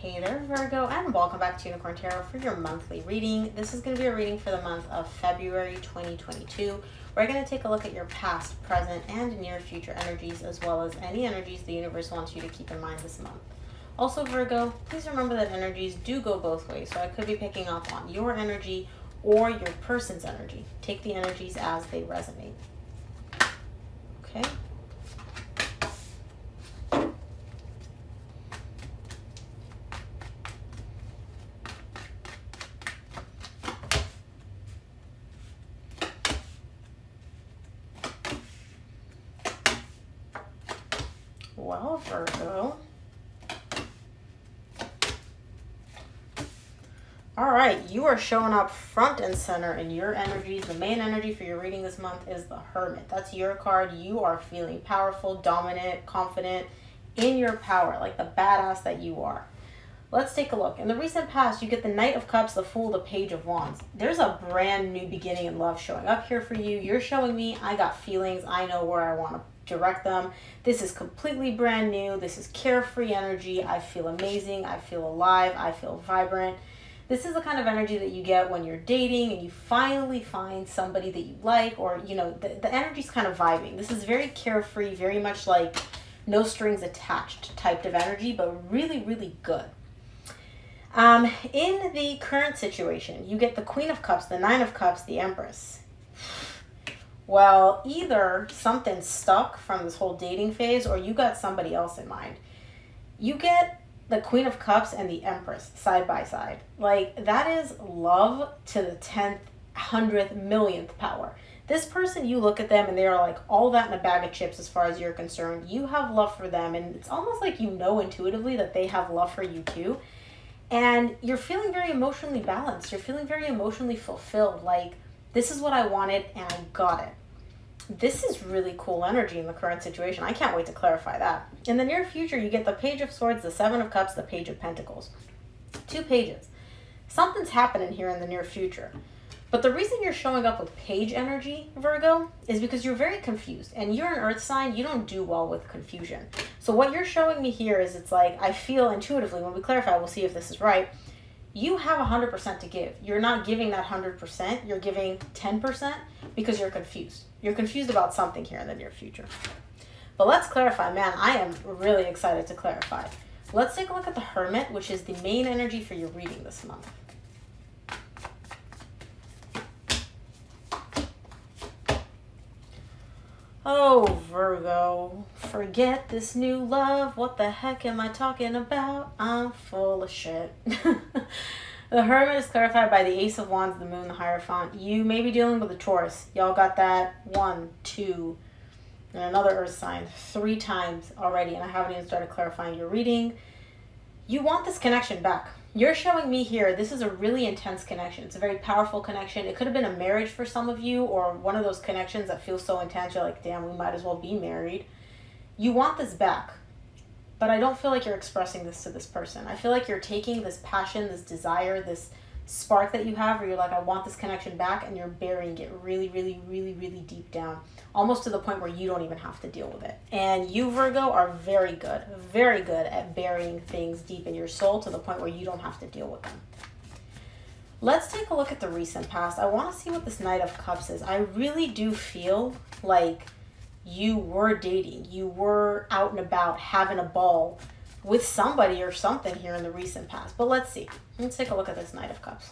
Hey there, Virgo, and welcome back to Unicorn Tarot for your monthly reading. This is going to be a reading for the month of February 2022. We're going to take a look at your past, present, and near future energies, as well as any energies the universe wants you to keep in mind this month. Also, Virgo, please remember that energies do go both ways, so I could be picking up on your energy or your person's energy. Take the energies as they resonate. Okay? Well, Virgo. All right, you are showing up front and center in your energies. The main energy for your reading this month is the Hermit. That's your card. You are feeling powerful, dominant, confident in your power, like the badass that you are. Let's take a look. In the recent past, you get the Knight of Cups, the Fool, the Page of Wands. There's a brand new beginning in love showing up here for you. You're showing me, I got feelings. I know where I want to direct them. This is completely brand new. This is carefree energy. I feel amazing. I feel alive. I feel vibrant. This is the kind of energy that you get when you're dating and you finally find somebody that you like, or, you know, the energy's kind of vibing. This is very carefree, very much like no strings attached type of energy, but really, really good. In the current situation, you get the Queen of Cups, the Nine of Cups, the Empress. Well, either something's stuck from this whole dating phase or you got somebody else in mind. You get the Queen of Cups and the Empress side by side. Like, that is love to the 10th, 100th, millionth power. This person, you look at them and they are like all that in a bag of chips as far as you're concerned. You have love for them and it's almost like you know intuitively that they have love for you too. And you're feeling very emotionally balanced. You're feeling very emotionally fulfilled. Like, this is what I wanted and I got it. This is really cool energy in the current situation. I can't wait to clarify that. In the near future, you get the Page of Swords, the Seven of Cups, the Page of Pentacles. 2 pages. Something's happening here in the near future. But the reason you're showing up with page energy, Virgo, is because you're very confused. And you're an earth sign, you don't do well with confusion. So what you're showing me here is it's like, I feel intuitively, when we clarify, we'll see if this is right. You have 100% to give. You're not giving that 100%, you're giving 10% because you're confused. You're confused about something here in the near future. But let's clarify, man, I am really excited to clarify. Let's take a look at the Hermit, which is the main energy for your reading this month. Oh, Virgo, forget this new love. What the heck am I talking about? I'm full of shit. The Hermit is clarified by the Ace of Wands, the Moon, the Hierophant. You may be dealing with a Taurus. Y'all got that 1, 2, and another earth sign 3 times already, and I haven't even started clarifying your reading. You want this connection back. You're showing me here, this is a really intense connection. It's a very powerful connection. It could have been a marriage for some of you, or one of those connections that feels so intense, you're like, damn, we might as well be married. You want this back, but I don't feel like you're expressing this to this person. I feel like you're taking this passion, this desire, this spark that you have, where you're like, I want this connection back, and you're burying it really, really, really, really deep down, almost to the point where you don't even have to deal with it. And you, Virgo, are very good at burying things deep in your soul to the point where you don't have to deal with them. Let's take a look at the recent past. I want to see what this Knight of Cups is. I really do feel like you were dating, you were out and about having a ball with somebody or something here in the recent past. But let's see. Let's take a look at this Knight of Cups.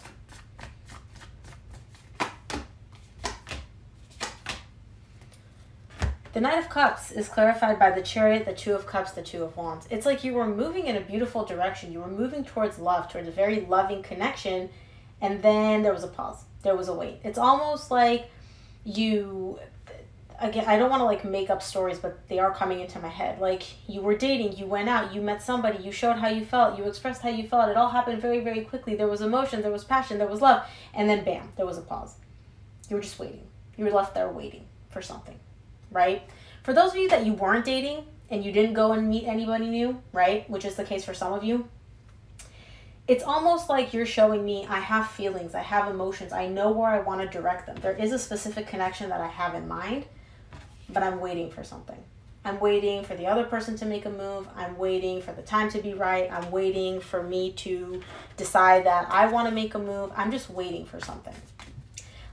The Knight of Cups is clarified by the Chariot, the Two of Cups, the Two of Wands. It's like you were moving in a beautiful direction. You were moving towards love, towards a very loving connection, and then there was a pause. There was a wait. It's almost like you... Again, I don't want to like make up stories, but they are coming into my head. Like, you were dating, you went out, you met somebody, you showed how you felt, you expressed how you felt. It all happened very, very quickly. There was emotion, there was passion, there was love. And then bam, there was a pause. You were just waiting. You were left there waiting for something, right? For those of you that you weren't dating and you didn't go and meet anybody new, right? Which is the case for some of you. It's almost like you're showing me, I have feelings, I have emotions, I know where I want to direct them. There is a specific connection that I have in mind, but I'm waiting for something. I'm waiting for the other person to make a move. I'm waiting for the time to be right. I'm waiting for me to decide that I want to make a move. I'm just waiting for something.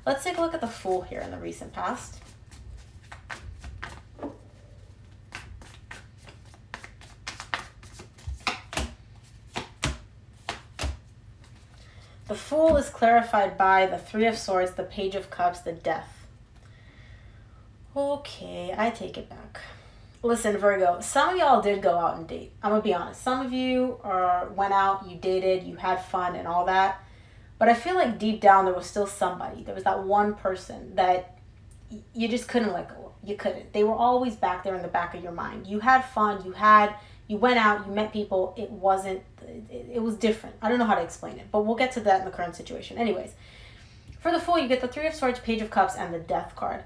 Let's take a look at the Fool here in the recent past. The Fool is clarified by the Three of Swords, the Page of Cups, the Death. Okay, I take it back. Listen, Virgo, some of y'all did go out and date. I'm going to be honest. Some of you went out, you dated, you had fun and all that. But I feel like deep down there was still somebody. There was that one person that you just couldn't let go. You couldn't. They were always back there in the back of your mind. You had fun. You went out. You met people. It was different. I don't know how to explain it. But we'll get to that in the current situation. Anyways, for the Fool, you get the Three of Swords, Page of Cups, and the Death card.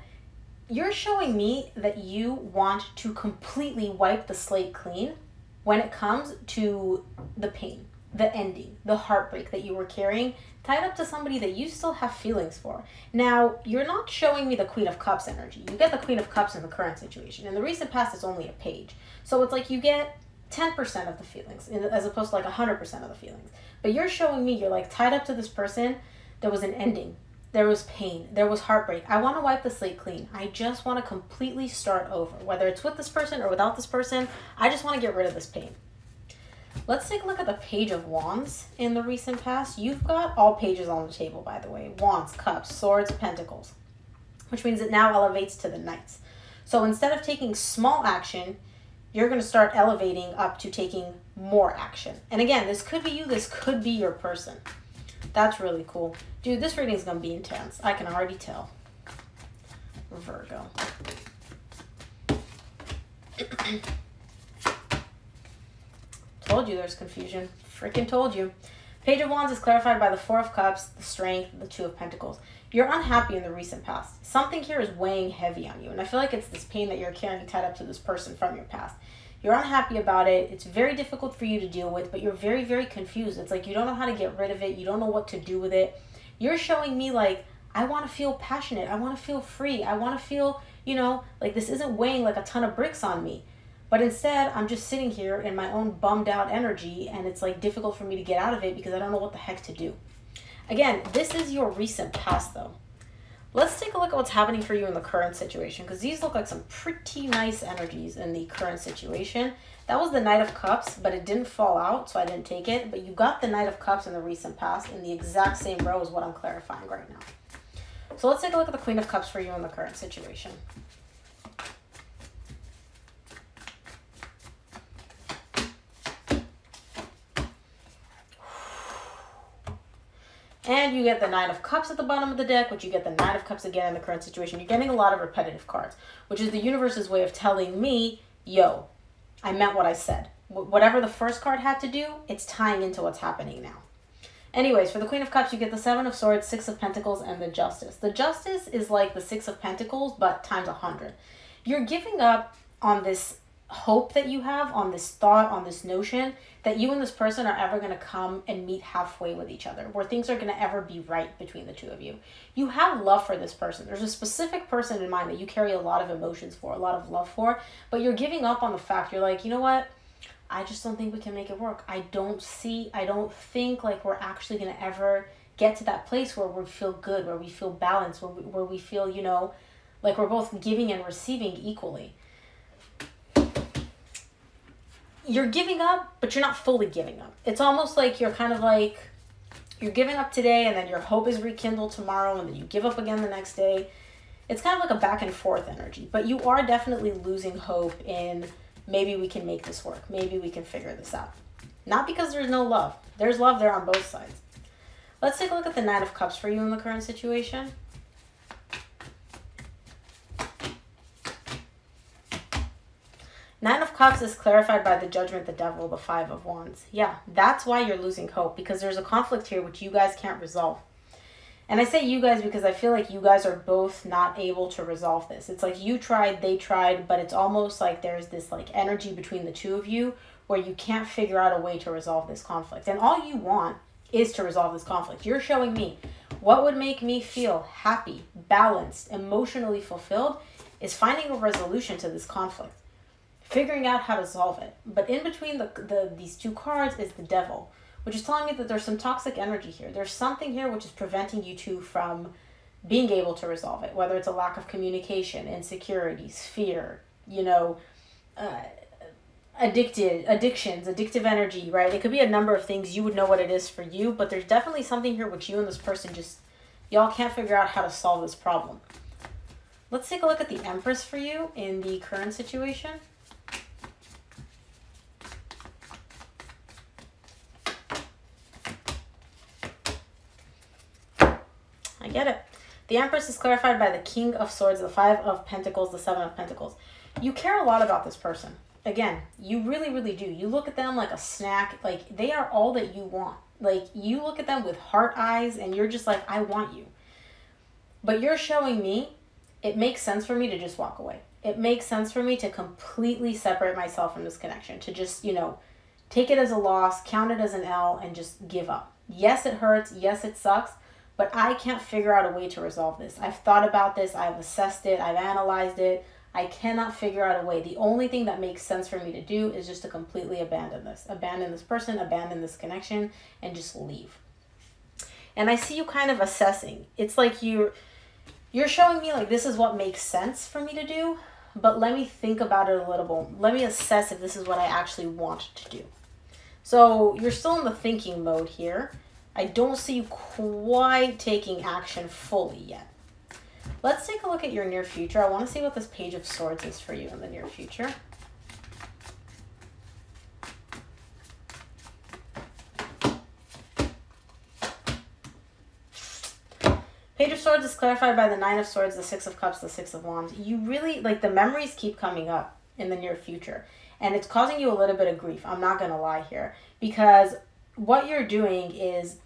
You're showing me that you want to completely wipe the slate clean when it comes to the pain, the ending, the heartbreak that you were carrying, tied up to somebody that you still have feelings for. Now, you're not showing me the Queen of Cups energy. You get the Queen of Cups in the current situation. In the recent past, it's only a page. So it's like you get 10% of the feelings as opposed to like 100% of the feelings. But you're showing me you're like tied up to this person. There was an ending. There was pain. There was heartbreak. I want to wipe the slate clean. I just want to completely start over. Whether it's with this person or without this person, I just want to get rid of this pain. Let's take a look at the Page of Wands in the recent past. You've got all pages on the table, by the way. Wands, Cups, Swords, Pentacles. Which means it now elevates to the Knights. So instead of taking small action, you're going to start elevating up to taking more action. And again, this could be you. This could be your person. That's really cool. Dude, this reading is going to be intense. I can already tell. Virgo. Told you there's confusion. Freaking told you. Page of Wands is clarified by the Four of Cups, the Strength, the Two of Pentacles. You're unhappy in the recent past. Something here is weighing heavy on you. And I feel like it's this pain that you're carrying tied up to this person from your past. You're unhappy about it. It's very difficult for you to deal with, but you're very, very confused. It's like you don't know how to get rid of it. You don't know what to do with it. You're showing me like, I want to feel passionate. I want to feel free. I want to feel, like this isn't weighing like a ton of bricks on me. But instead, I'm just sitting here in my own bummed out energy, and it's like difficult for me to get out of it because I don't know what the heck to do. Again, this is your recent past though. Let's take a look at what's happening for you in the current situation, because these look like some pretty nice energies in the current situation. That was the Knight of Cups, but it didn't fall out, so I didn't take it. But you got the Knight of Cups in the recent past in the exact same row as what I'm clarifying right now. So let's take a look at the Queen of Cups for you in the current situation. And you get the Nine of Cups at the bottom of the deck, which you get the Nine of Cups again in the current situation. You're getting a lot of repetitive cards, which is the universe's way of telling me, yo, I meant what I said. Whatever the first card had to do, it's tying into what's happening now. Anyways, for the Queen of Cups, you get the Seven of Swords, Six of Pentacles, and the Justice. The Justice is like the Six of Pentacles, but times 100. You're giving up on this hope that you have, on this thought, on this notion that you and this person are ever going to come and meet halfway with each other, where things are going to ever be right between the two of you. You have love for this person. There's a specific person in mind that you carry a lot of emotions for, a lot of love for, but you're giving up on the fact. You're like, you know what? I just don't think we can make it work. I don't think like we're actually going to ever get to that place where we feel good, where we feel balanced, where we feel, like we're both giving and receiving equally. You're giving up, but you're not fully giving up. It's almost like you're kind of like, you're giving up today and then your hope is rekindled tomorrow and then you give up again the next day. It's kind of like a back and forth energy, but you are definitely losing hope in maybe we can make this work. Maybe we can figure this out. Not because there's no love. There's love there on both sides. Let's take a look at the Nine of Cups for you in the current situation. Nine of Cups is clarified by the Judgment, the Devil, the Five of Wands. Yeah, that's why you're losing hope, because there's a conflict here which you guys can't resolve. And I say you guys because I feel like you guys are both not able to resolve this. It's like you tried, they tried, but it's almost like there's this like energy between the two of you where you can't figure out a way to resolve this conflict. And all you want is to resolve this conflict. You're showing me what would make me feel happy, balanced, emotionally fulfilled is finding a resolution to this conflict. figuring out how to solve it. But in between these two cards is the devil, which is telling me that there's some toxic energy here. There's something here which is preventing you two from being able to resolve it, whether it's a lack of communication, insecurities, fear, addictions, addictive energy, right? It could be a number of things. You would know what it is for you, but there's definitely something here which you and this person y'all can't figure out how to solve this problem. Let's take a look at the Empress for you in the current situation. I get it. The Empress is clarified by the King of Swords, the Five of Pentacles, the Seven of Pentacles. You care a lot about this person. Again, you really, really do. You look at them like a snack. Like, they are all that you want. Like, you look at them with heart eyes and you're just like, I want you. But you're showing me, it makes sense for me to just walk away. It makes sense for me to completely separate myself from this connection. To just, take it as a loss, count it as an L, and just give up. Yes, it hurts. Yes, it sucks. But I can't figure out a way to resolve this. I've thought about this. I've assessed it. I've analyzed it. I cannot figure out a way. The only thing that makes sense for me to do is just to completely abandon this. Abandon this person, abandon this connection, and just leave. And I see you kind of assessing. It's like you're showing me like this is what makes sense for me to do, but let me think about it a little bit. Let me assess if this is what I actually want to do. So you're still in the thinking mode here. I don't see you quite taking action fully yet. Let's take a look at your near future. I want to see what this Page of Swords is for you in the near future. Page of Swords is clarified by the Nine of Swords, the Six of Cups, the Six of Wands. You really, the memories keep coming up in the near future. And it's causing you a little bit of grief. I'm not going to lie here. Because what you're doing is,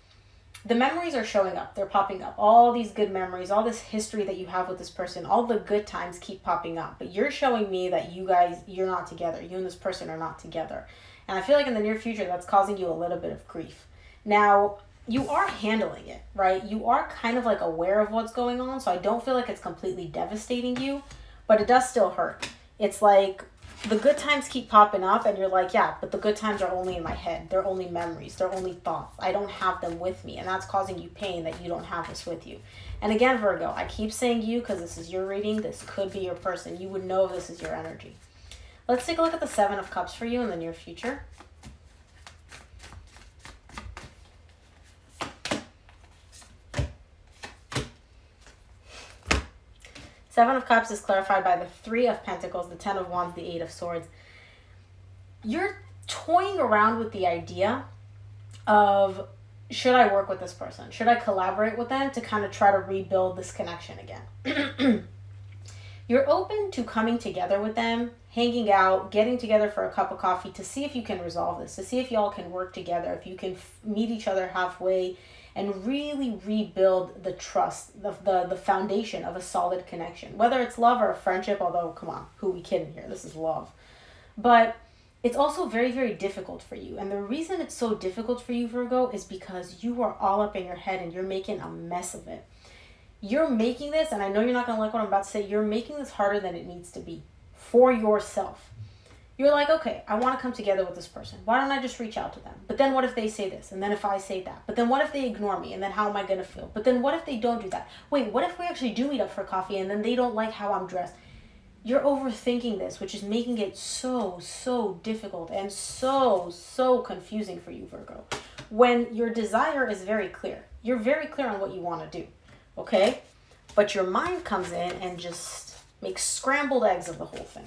the memories are showing up. They're popping up. All these good memories, all this history that you have with this person, all the good times keep popping up. But you're showing me that you're not together. You and this person are not together. And I feel like in the near future, that's causing you a little bit of grief. Now, you are handling it, right? You are kind of aware of what's going on. So I don't feel like it's completely devastating you, but it does still hurt. It's like the good times keep popping up and you're like, yeah, but the good times are only in my head. They're only memories. They're only thoughts. I don't have them with me. And that's causing you pain that you don't have this with you. And again, Virgo, I keep saying you because this is your reading. This could be your person. You would know this is your energy. Let's take a look at the Seven of Cups for you in the near future. Seven of Cups is clarified by the Three of Pentacles, the Ten of Wands, the Eight of Swords. You're toying around with the idea of, should I work with this person? Should I collaborate with them to kind of try to rebuild this connection again? You're open to coming together with them, hanging out, getting together for a cup of coffee to see if you can resolve this, to see if y'all can work together, if you can meet each other halfway, and really rebuild the trust, the foundation of a solid connection. Whether it's love or a friendship, although, come on, who are we kidding here? This is love. But it's also very, very difficult for you. And the reason it's so difficult for you, Virgo, is because you are all up in your head and you're making a mess of it. You're making this, and I know you're not going to like what I'm about to say, you're making this harder than it needs to be for yourself. You're like, okay, I want to come together with this person. Why don't I just reach out to them? But then what if they say this? And then if I say that? But then what if they ignore me? And then how am I going to feel? But then what if they don't do that? Wait, what if we actually do meet up for coffee and then they don't like how I'm dressed? You're overthinking this, which is making it so, so difficult and so, so confusing for you, Virgo. When your desire is very clear. You're very clear on what you want to do, okay? But your mind comes in and just makes scrambled eggs of the whole thing.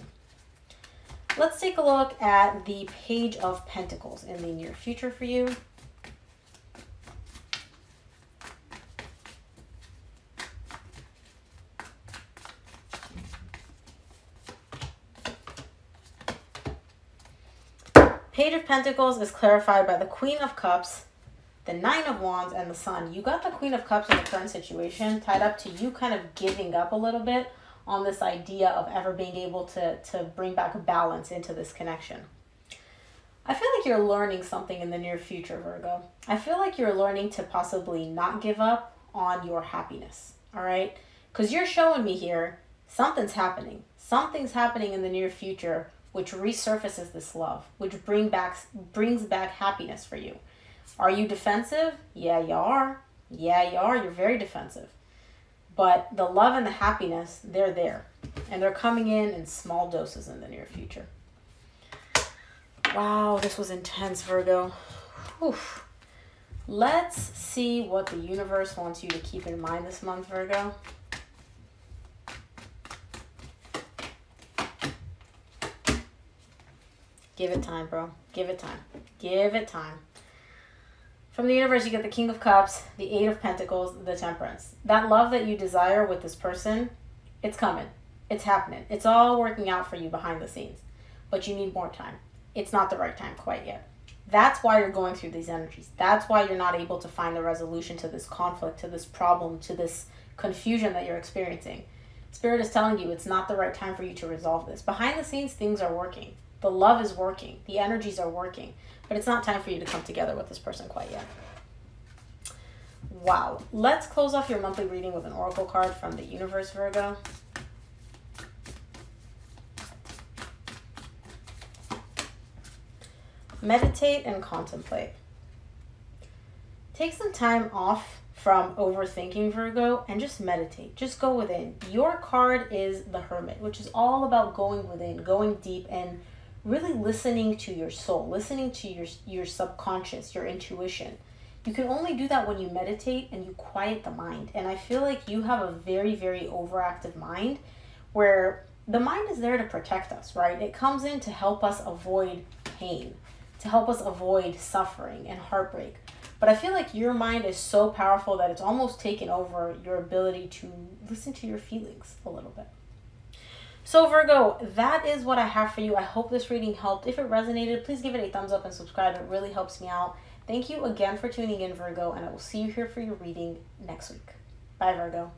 Let's take a look at the Page of Pentacles in the near future for you. Page of Pentacles is clarified by the Queen of Cups, the Nine of Wands, and the Sun. You got the Queen of Cups in the current situation tied up to you kind of giving up a little bit on this idea of ever being able to bring back a balance into this connection. I feel like you're learning something in the near future, Virgo. I feel like you're learning to possibly not give up on your happiness, all right? Because you're showing me here, something's happening. Something's happening in the near future which resurfaces this love, which brings back happiness for you. Are you defensive? Yeah, you are. Yeah, you are. You're very defensive. But the love and the happiness, they're there. And they're coming in small doses in the near future. Wow, this was intense, Virgo. Whew. Let's see what the universe wants you to keep in mind this month, Virgo. Give it time, bro. Give it time. Give it time. From the universe, you get the King of Cups, the Eight of Pentacles, the Temperance. That love that you desire with this person, it's coming. It's happening. It's all working out for you behind the scenes. But you need more time. It's not the right time quite yet. That's why you're going through these energies. That's why you're not able to find the resolution to this conflict, to this problem, to this confusion that you're experiencing. Spirit is telling you it's not the right time for you to resolve this. Behind the scenes, things are working. The love is working. The energies are working. But it's not time for you to come together with this person quite yet. Wow. Let's close off your monthly reading with an oracle card from the universe, Virgo. Meditate and contemplate. Take some time off from overthinking, Virgo, and just meditate. Just go within. Your card is the Hermit, which is all about going within, going deep, and really listening to your soul, listening to your subconscious, your intuition. You can only do that when you meditate and you quiet the mind. And I feel like you have a very, very overactive mind where the mind is there to protect us, right? It comes in to help us avoid pain, to help us avoid suffering and heartbreak. But I feel like your mind is so powerful that it's almost taken over your ability to listen to your feelings a little bit. So Virgo, that is what I have for you. I hope this reading helped. If it resonated, please give it a thumbs up and subscribe. It really helps me out. Thank you again for tuning in, Virgo, and I will see you here for your reading next week. Bye, Virgo.